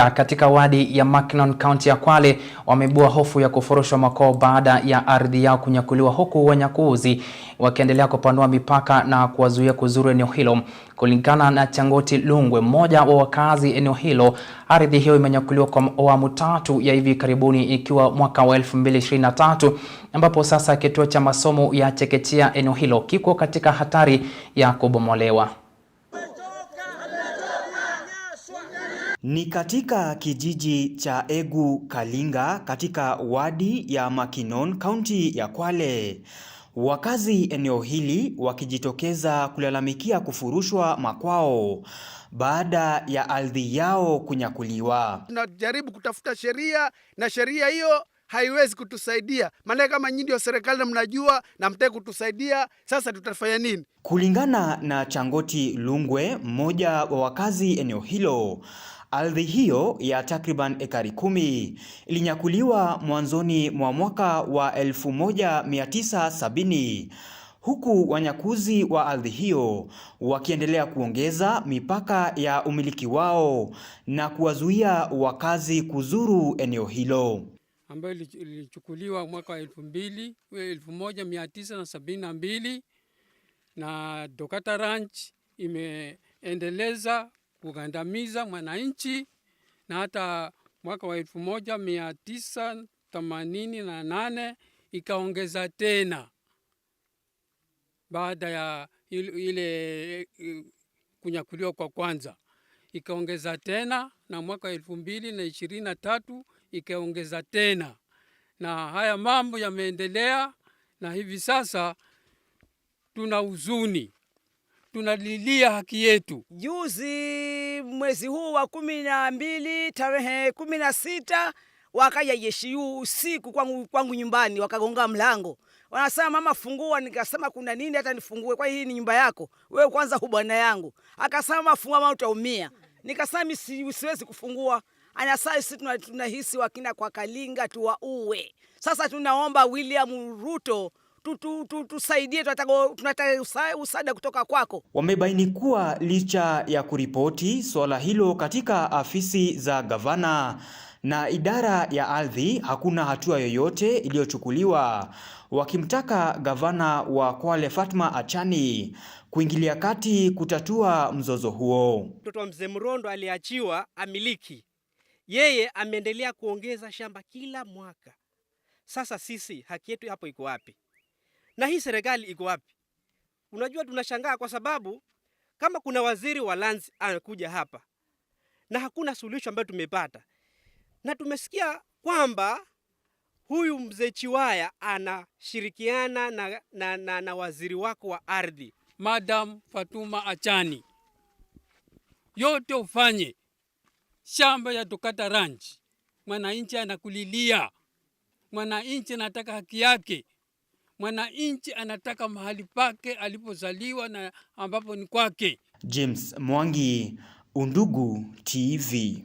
Katika wadi ya Mackinnon kaunti ya Kwale wameibua hofu ya kufurushwa makwao baada ya ardhi yao kunyakuliwa, huku wanyakuzi wakiendelea kupanua mipaka na kuwazuia kuzuru eneo hilo. Kulingana na Changoti Lungwe, mmoja wa wakazi eneo hilo, ardhi hiyo imenyakuliwa kwa awamu tatu ya hivi karibuni, ikiwa mwaka wa 2023 ambapo sasa kituo cha masomo ya chekechea eneo hilo kiko katika hatari ya kubomolewa. Ni katika kijiji cha Egu Kalinga katika wadi ya Mackinnon kaunti ya Kwale. Wakazi eneo hili wakijitokeza kulalamikia kufurushwa makwao baada ya ardhi yao kunyakuliwa. Tunajaribu kutafuta sheria na sheria hiyo haiwezi kutusaidia. Maana kama nyinyi ndio serikali na mnajua na mtaki kutusaidia, sasa tutafanya nini? Kulingana na Changoti Lungwe, mmoja wa wakazi eneo hilo, ardhi hiyo ya takriban ekari 10 ilinyakuliwa mwanzoni mwa mwaka wa 1970, huku wanyakuzi wa ardhi hiyo wakiendelea kuongeza mipaka ya umiliki wao na kuwazuia wakazi kuzuru eneo hilo, ambayo ilichukuliwa mwaka wa 1972 na Dokata Ranch imeendeleza kugandamiza mwananchi, na hata mwaka wa 1988 ikaongeza tena baada ya ile kunyakuliwa kwa kwanza, ikaongeza tena, na mwaka wa 2023 ikaongeza tena, na haya mambo yameendelea, na hivi sasa tuna huzuni, tunalilia haki yetu. Juzi mwezi huu wa 12 tarehe 16 wakaja jeshi usiku kwangu nyumbani, wakagonga mlango, wanasema mama fungua. Nikasema kuna nini hata nifungue? Kwa hii ni nyumba yako wewe, kwanza hu bwana yangu. Akasema mama fungua, mama utaumia. Nikasema mimi siwezi kufungua. Anasema sisi tunahisi wakina kwa Kalinga tuwaue. Sasa tunaomba William Ruto tusaidie, tunataka usada kutoka kwako. Wamebaini kuwa licha ya kuripoti swala hilo katika afisi za gavana na idara ya ardhi, hakuna hatua yoyote iliyochukuliwa, wakimtaka gavana wa Kwale Fatma Achani kuingilia kati kutatua mzozo huo. Mtoto wa mzee Mrondo aliachiwa amiliki, yeye ameendelea kuongeza shamba kila mwaka. Sasa sisi haki yetu hapo iko wapi? Na hii serikali iko wapi? Unajua, tunashangaa kwa sababu kama kuna waziri wa lands anakuja hapa na hakuna suluhisho ambayo tumepata, na tumesikia kwamba huyu mzee Chiwaya anashirikiana na waziri wako wa ardhi Madam Fatuma Achani, yote ufanye shamba ya Dokata Ranch. Mwananchi anakulilia, mwananchi anataka haki yake, mwananchi anataka mahali pake alipozaliwa na ambapo ni kwake. James Mwangi, Undugu TV.